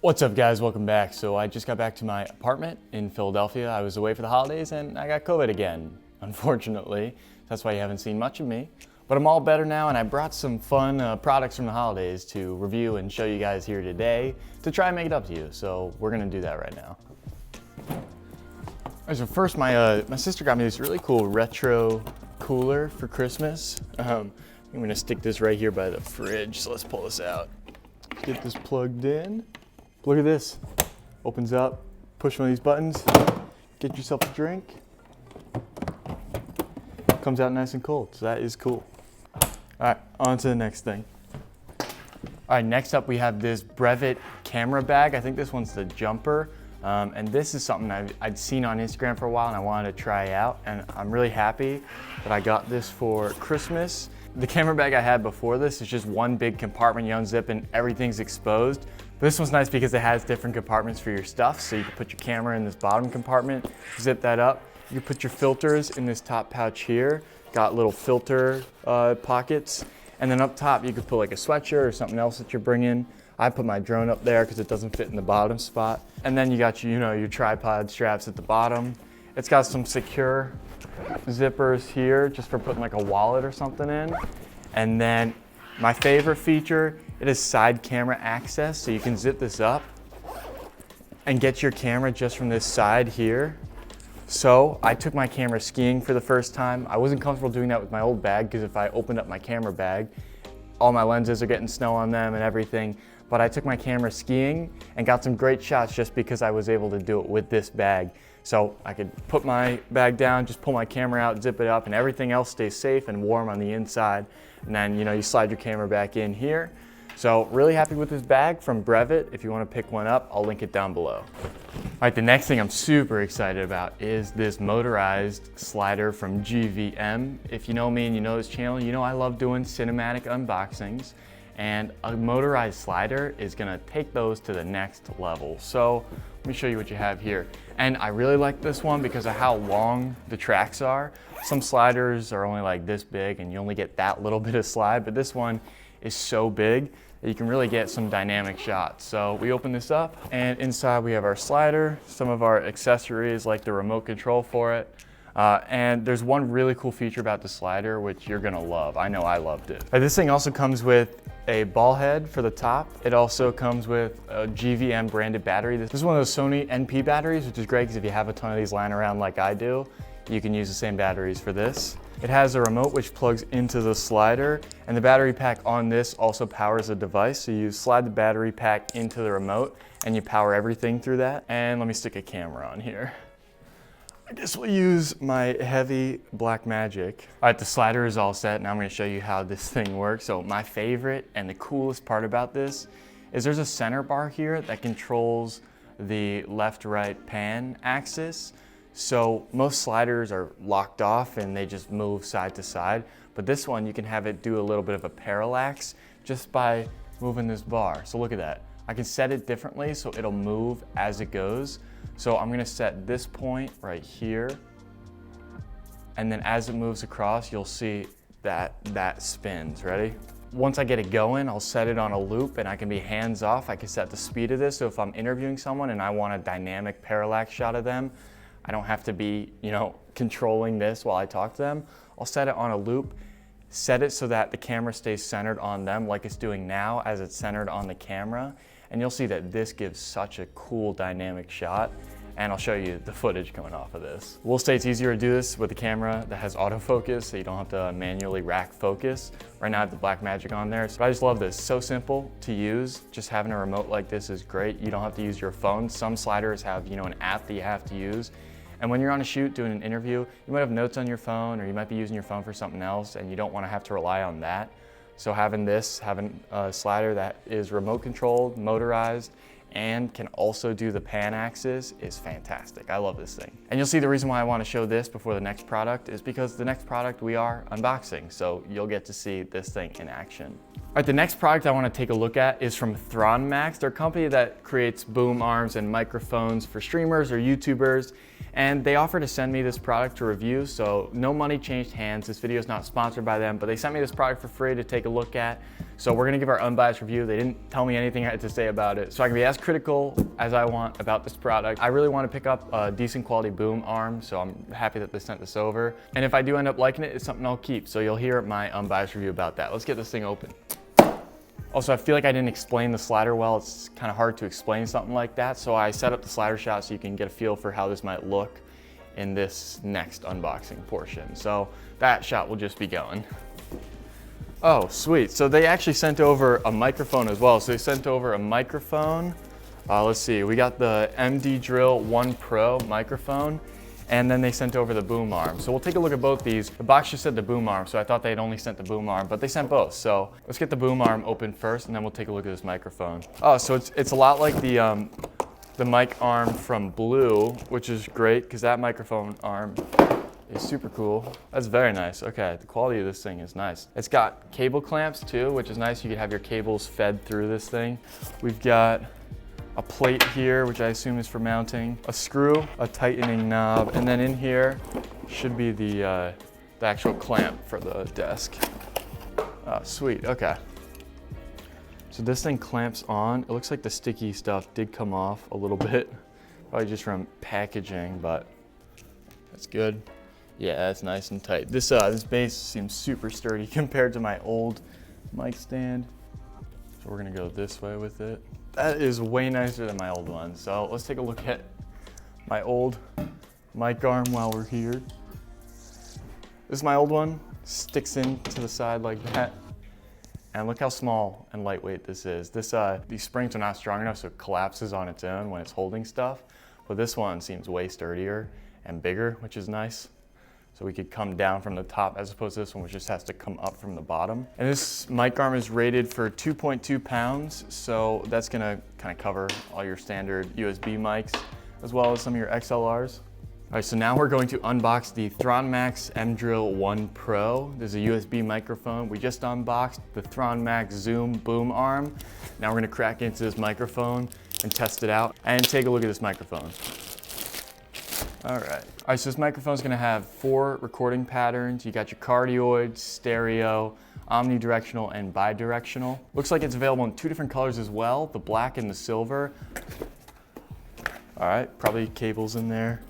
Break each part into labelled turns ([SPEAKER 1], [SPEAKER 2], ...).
[SPEAKER 1] What's up guys, welcome back. So I just got back to my apartment in Philadelphia. I was away for the holidays and I got COVID again, unfortunately. That's why you haven't seen much of me. But I'm all better now and I brought some fun products from the holidays to review and show you guys here today to try and make it up to you. So we're gonna do that right now. All right, so first my sister got me this really cool retro cooler for Christmas. I'm gonna stick this right here by the fridge. So let's pull this out. Get this plugged in. Look at this, opens up, push one of these buttons, get yourself a drink. Comes out nice and cold, so that is cool. All right, on to the next thing. All right, next up we have this Brevit camera bag. I think this one's the jumper. And this is something I'd seen on Instagram for a while and I wanted to try out. And I'm really happy that I got this for Christmas. The camera bag I had before this is just one big compartment, you unzip and everything's exposed. But this one's nice because it has different compartments for your stuff. So you can put your camera in this bottom compartment, zip that up. You can put your filters in this top pouch here. Got little filter pockets. And then up top, you could put like a sweatshirt or something else that you're bringing. I put my drone up there because it doesn't fit in the bottom spot. And then you got your tripod straps at the bottom. It's got some secure zippers here just for putting like a wallet or something in. And then my favorite feature, it is side camera access. So you can zip this up and get your camera just from this side here. So I took my camera skiing for the first time. I wasn't comfortable doing that with my old bag because if I opened up my camera bag, all my lenses are getting snow on them and everything. But I took my camera skiing and got some great shots just because I was able to do it with this bag. So I could put my bag down, just pull my camera out, zip it up, and everything else stays safe and warm on the inside. And then you slide your camera back in here. So really happy with this bag from Brevit. If you want to pick one up, I'll link it down below. All right, the next thing I'm super excited about is this motorized slider from GVM. If you know me and you know this channel, you know I love doing cinematic unboxings. And a motorized slider is gonna take those to the next level. So let me show you what you have here. And I really like this one because of how long the tracks are. Some sliders are only like this big and you only get that little bit of slide, but this one is so big that you can really get some dynamic shots. So we open this up and inside we have our slider, some of our accessories like the remote control for it. And there's one really cool feature about the slider which you're gonna love. I know I loved it. This thing also comes with a ball head for the top. It also comes with a GVM branded battery. This is one of those Sony NP batteries, which is great because if you have a ton of these lying around like I do, you can use the same batteries for this. It has a remote which plugs into the slider, and the battery pack on this also powers the device. So you slide the battery pack into the remote and you power everything through that. And let me stick a camera on here. I guess we'll use my heavy Blackmagic. All right, the slider is all set. Now I'm gonna show you how this thing works. So my favorite and the coolest part about this is there's a center bar here that controls the left-right pan axis. So most sliders are locked off and they just move side to side. But this one, you can have it do a little bit of a parallax just by moving this bar. So look at that. I can set it differently so it'll move as it goes. So I'm gonna set this point right here. And then as it moves across, you'll see that spins, ready? Once I get it going, I'll set it on a loop and I can be hands off. I can set the speed of this. So if I'm interviewing someone and I want a dynamic parallax shot of them, I don't have to be, controlling this while I talk to them. I'll set it on a loop, set it so that the camera stays centered on them like it's doing now as it's centered on the camera. And you'll see that this gives such a cool dynamic shot. And I'll show you the footage coming off of this. We'll say it's easier to do this with a camera that has autofocus so you don't have to manually rack focus. Right now I have the Blackmagic on there. So I just love this, so simple to use. Just having a remote like this is great. You don't have to use your phone. Some sliders have an app that you have to use. And when you're on a shoot doing an interview, you might have notes on your phone or you might be using your phone for something else and you don't want to have to rely on that. So having a slider that is remote controlled, motorized, and can also do the pan axis is fantastic. I love this thing. And you'll see the reason why I want to show this before the next product is because the next product we are unboxing, so you'll get to see this thing in action. All right, the next product I want to take a look at is from ThronMax. They're a company that creates boom arms and microphones for streamers or YouTubers, and they offered to send me this product to review, so no money changed hands. This video is not sponsored by them, but they sent me this product for free to take a look at. So we're gonna give our unbiased review. They didn't tell me anything I had to say about it, so I can be as critical as I want about this product. I really want to pick up a decent quality boom arm, so I'm happy that they sent this over. And if I do end up liking it, it's something I'll keep, so you'll hear my unbiased review about that. Let's get this thing open. Also, I feel like I didn't explain the slider well. It's kind of hard to explain something like that, so I set up the slider shot so you can get a feel for how this might look in this next unboxing portion. So that shot will just be going. Oh, sweet. So they actually sent over a microphone as well. So they sent over a microphone. Let's see, we got the Mdrill One Pro microphone, and then they sent over the boom arm. So we'll take a look at both these. The box just said the boom arm, so I thought they'd only sent the boom arm, but they sent both. So let's get the boom arm open first, and then we'll take a look at this microphone. Oh, so it's a lot like the mic arm from Blue, which is great because that microphone arm is super cool. That's very nice. Okay, the quality of this thing is nice. It's got cable clamps too, which is nice. You can have your cables fed through this thing. We've got a plate here, which I assume is for mounting, a screw, a tightening knob, and then in here should be the actual clamp for the desk. Oh, sweet, okay. So this thing clamps on. It looks like the sticky stuff did come off a little bit, probably just from packaging, but that's good. Yeah, that's nice and tight. This base seems super sturdy compared to my old mic stand. So we're gonna go this way with it. That is way nicer than my old one. So let's take a look at my old mic arm while we're here. This is my old one. Sticks in to the side like that. And look how small and lightweight this is. These springs are not strong enough, so it collapses on its own when it's holding stuff. But this one seems way sturdier and bigger, which is nice. So we could come down from the top as opposed to this one, which just has to come up from the bottom. And this mic arm is rated for 2.2 pounds. So that's gonna kind of cover all your standard USB mics, as well as some of your XLRs. All right, so now we're going to unbox the ThronMax Mdrill One Pro. There's a USB microphone. We just unboxed the ThronMax Zoom boom arm. Now we're gonna crack into this microphone and test it out and take a look at this microphone. All right, so this microphone's gonna have 4 recording patterns. You got your cardioid, stereo, omnidirectional, and bidirectional. Looks like it's available in 2 different colors as well, the black and the silver. All right, probably cables in there.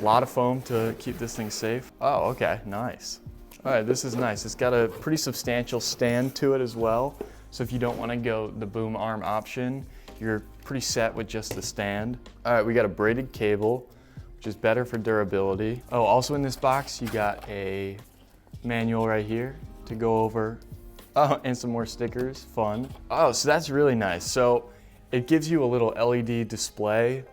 [SPEAKER 1] A lot of foam to keep this thing safe. Oh, okay, nice. All right, this is nice. It's got a pretty substantial stand to it as well. So if you don't wanna go the boom arm option, you're pretty set with just the stand. All right, we got a braided cable, which is better for durability. Oh, also in this box, you got a manual right here to go over. Oh, and some more stickers, fun. Oh, so that's really nice. So it gives you a little LED display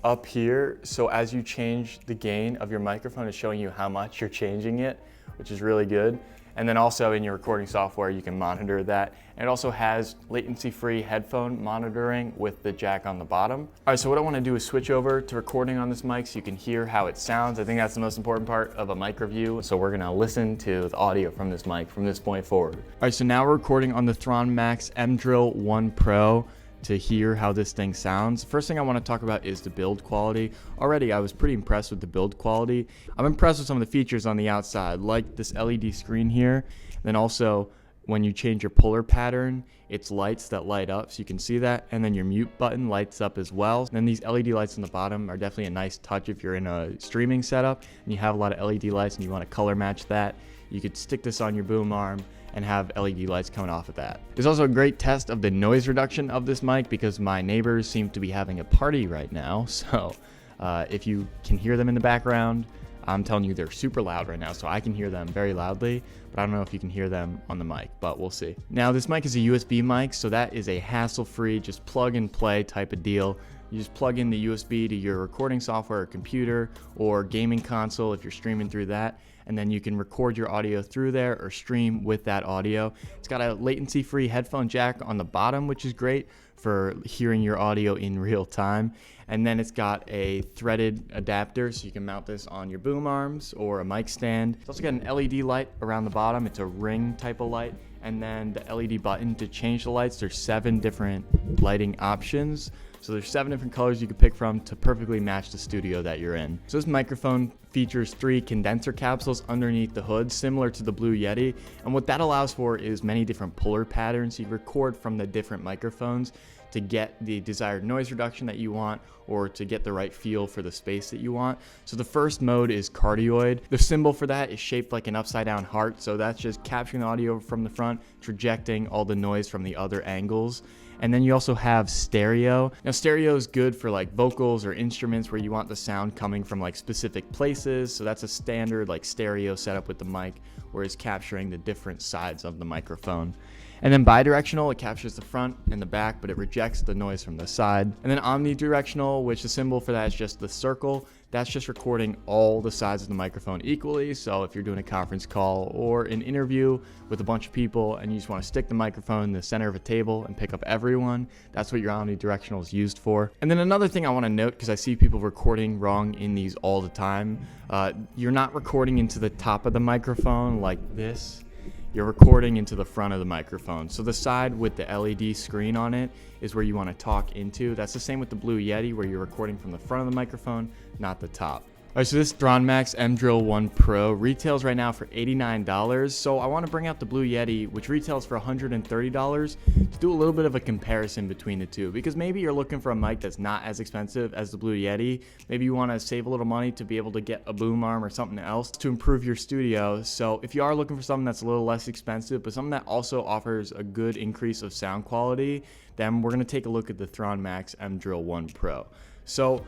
[SPEAKER 1] up here. So as you change the gain of your microphone, it's showing you how much you're changing it, which is really good. And then also in your recording software, you can monitor that. And it also has latency-free headphone monitoring with the jack on the bottom. All right, so what I wanna do is switch over to recording on this mic so you can hear how it sounds. I think that's the most important part of a mic review. So we're gonna listen to the audio from this mic from this point forward. All right, so now we're recording on the ThronMax Mdrill One Pro to hear how this thing sounds. First thing I want to talk about is the build quality. Already I was pretty impressed with the build quality. I'm impressed with some of the features on the outside, like this LED screen here. Then also when you change your puller pattern, it's lights that light up so you can see that, and then your mute button lights up as well. And then these LED lights on the bottom are definitely a nice touch if you're in a streaming setup and you have a lot of LED lights and you want to color match that. You could stick this on your boom arm and have LED lights coming off of that. There's also a great test of the noise reduction of this mic because my neighbors seem to be having a party right now. So if you can hear them in the background, I'm telling you they're super loud right now, so I can hear them very loudly, but I don't know if you can hear them on the mic, but we'll see. Now this mic is a USB mic, so that is a hassle-free, just plug and play type of deal. You just plug in the USB to your recording software or computer or gaming console if you're streaming through that, and then you can record your audio through there or stream with that audio. It's got a latency-free headphone jack on the bottom, which is great for hearing your audio in real time. And then it's got a threaded adapter, so you can mount this on your boom arms or a mic stand. It's also got an LED light around the bottom. It's a ring type of light. And then the LED button to change the lights. There's 7 different lighting options. So there's 7 different colors you can pick from to perfectly match the studio that you're in. So this microphone features 3 condenser capsules underneath the hood, similar to the Blue Yeti. And what that allows for is many different puller patterns. You record from the different microphones to get the desired noise reduction that you want or to get the right feel for the space that you want. So the first mode is cardioid. The symbol for that is shaped like an upside down heart. So that's just capturing the audio from the front, trajecting all the noise from the other angles. And then you also have stereo. Now stereo is good for like vocals or instruments where you want the sound coming from like specific places. So that's a standard like stereo setup with the mic, where it's capturing the different sides of the microphone. And then bidirectional, it captures the front and the back, but it rejects the noise from the side. And then omnidirectional, which the symbol for that is just the circle. That's just recording all the sides of the microphone equally. So if you're doing a conference call or an interview with a bunch of people and you just want to stick the microphone in the center of a table and pick up everyone, that's what your omnidirectional is used for. And then another thing I want to note, because I see people recording wrong in these all the time, you're not recording into the top of the microphone like this. You're recording into the front of the microphone. So the side with the LED screen on it is where you want to talk into. That's the same with the Blue Yeti, where you're recording from the front of the microphone, not the top. All right, so this ThronMax Mdrill One Pro retails right now for $89. So I want to bring out the Blue Yeti, which retails for $130, to do a little bit of a comparison between the two, because maybe you're looking for a mic that's not as expensive as the Blue Yeti. Maybe you want to save a little money to be able to get a boom arm or something else to improve your studio. So if you are looking for something that's a little less expensive, but something that also offers a good increase of sound quality, then we're going to take a look at the ThronMax Mdrill One Pro. So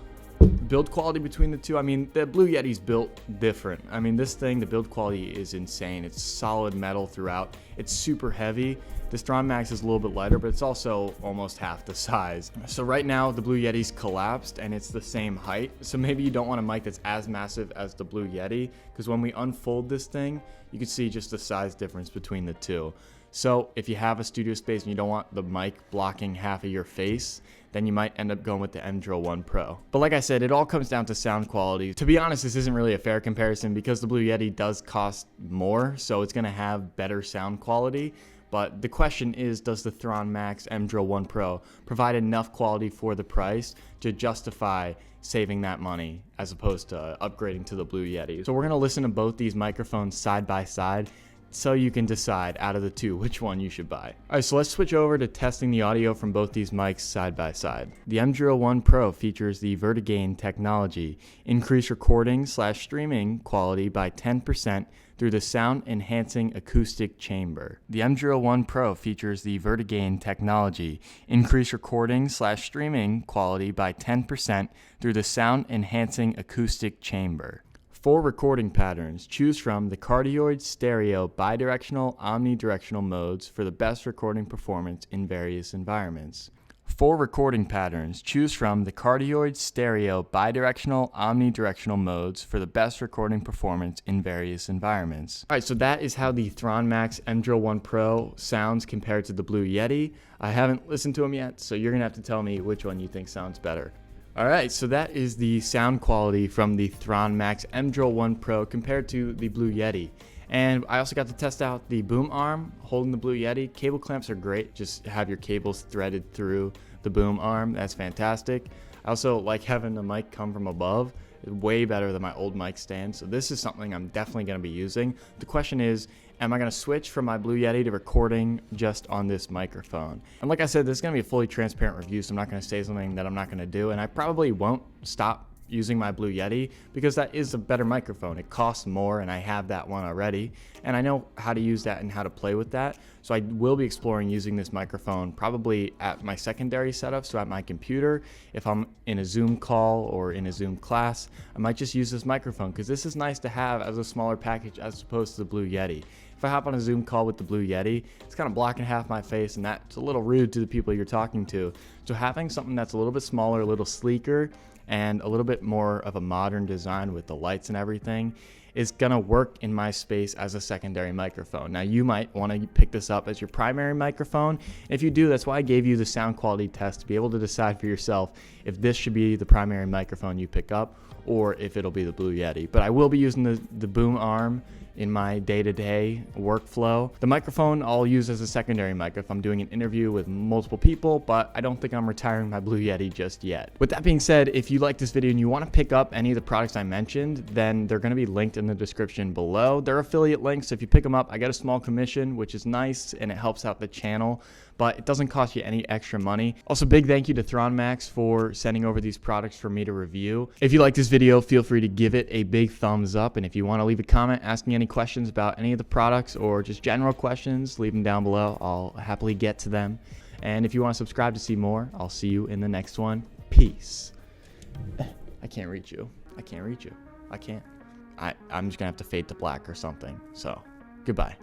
[SPEAKER 1] build quality between the two, I mean, the Blue Yeti's built different. I mean, this thing, the build quality is insane. It's solid metal throughout. It's super heavy. This ThronMax is a little bit lighter, but it's also almost half the size. So right now, the Blue Yeti's collapsed and it's the same height. So maybe you don't want a mic that's as massive as the Blue Yeti, because when we unfold this thing, you can see just the size difference between the two. So if you have a studio space and you don't want the mic blocking half of your face, then you might end up going with the Mdrill One Pro. But like I said, it all comes down to sound quality. To be honest, this isn't really a fair comparison because the Blue Yeti does cost more, so it's gonna have better sound quality. But the question is, does the ThronMax Mdrill One Pro provide enough quality for the price to justify saving that money as opposed to upgrading to the Blue Yeti? So we're gonna listen to both these microphones side by side, so you can decide out of the two which one you should buy. All right, so let's switch over to testing the audio from both these mics side by side. The Mdrill One Pro features the Vertigain technology, increase recording/streaming quality by 10% through the sound enhancing acoustic chamber. The Mdrill One Pro features the Vertigain technology, increase recording/streaming quality by 10% through the sound enhancing acoustic chamber. 4 recording patterns. Choose from the cardioid, stereo, bidirectional, omnidirectional modes for the best recording performance in various environments. 4 recording patterns. Choose from the cardioid, stereo, bidirectional, omnidirectional modes for the best recording performance in various environments. All right, so that is how the ThronMax Mdrill One Pro sounds compared to the Blue Yeti. I haven't listened to them yet, so you're gonna have to tell me which one you think sounds better. All right, so that is the sound quality from the ThronMax Mdrill One Pro compared to the Blue Yeti. And I also got to test out the boom arm holding the Blue Yeti. Cable clamps are great. Just have your cables threaded through the boom arm. That's fantastic. I also like having the mic come from above. It's way better than my old mic stand. So this is something I'm definitely going to be using. The question is, am I going to switch from my Blue Yeti to recording just on this microphone? And like I said, this is going to be a fully transparent review, so I'm not going to say something that I'm not going to do. And I probably won't stop using my Blue Yeti because that is a better microphone. It costs more and I have that one already, and I know how to use that and how to play with that. So I will be exploring using this microphone probably at my secondary setup, so at my computer. If I'm in a Zoom call or in a Zoom class, I might just use this microphone because this is nice to have as a smaller package as opposed to the Blue Yeti. If I hop on a Zoom call with the Blue Yeti, it's kind of blocking half my face, and that's a little rude to the people you're talking to. So having something that's a little bit smaller, a little sleeker, and a little bit more of a modern design with the lights and everything is gonna work in my space as a secondary microphone. Now you might wanna pick this up as your primary microphone. If you do, that's why I gave you the sound quality test, to be able to decide for yourself if this should be the primary microphone you pick up or if it'll be the Blue Yeti. But I will be using the boom arm in my day-to-day workflow. The microphone I'll use as a secondary mic if I'm doing an interview with multiple people, but I don't think I'm retiring my Blue Yeti just yet. With that being said, if you like this video and you want to pick up any of the products I mentioned, then they're going to be linked in the description below. They're affiliate links, so if you pick them up, I get a small commission, which is nice, and it helps out the channel, but it doesn't cost you any extra money. Also, big thank you to ThronMax for sending over these products for me to review. If you like this video, feel free to give it a big thumbs up, and if you want to leave a comment asking any questions about any of the products or just general questions, leave them down below. I'll happily get to them. And if you want to subscribe to see more, I'll see you in the next one. Peace. I can't reach you. I can't reach you. I can't. I'm just gonna have to fade to black or something. So, goodbye.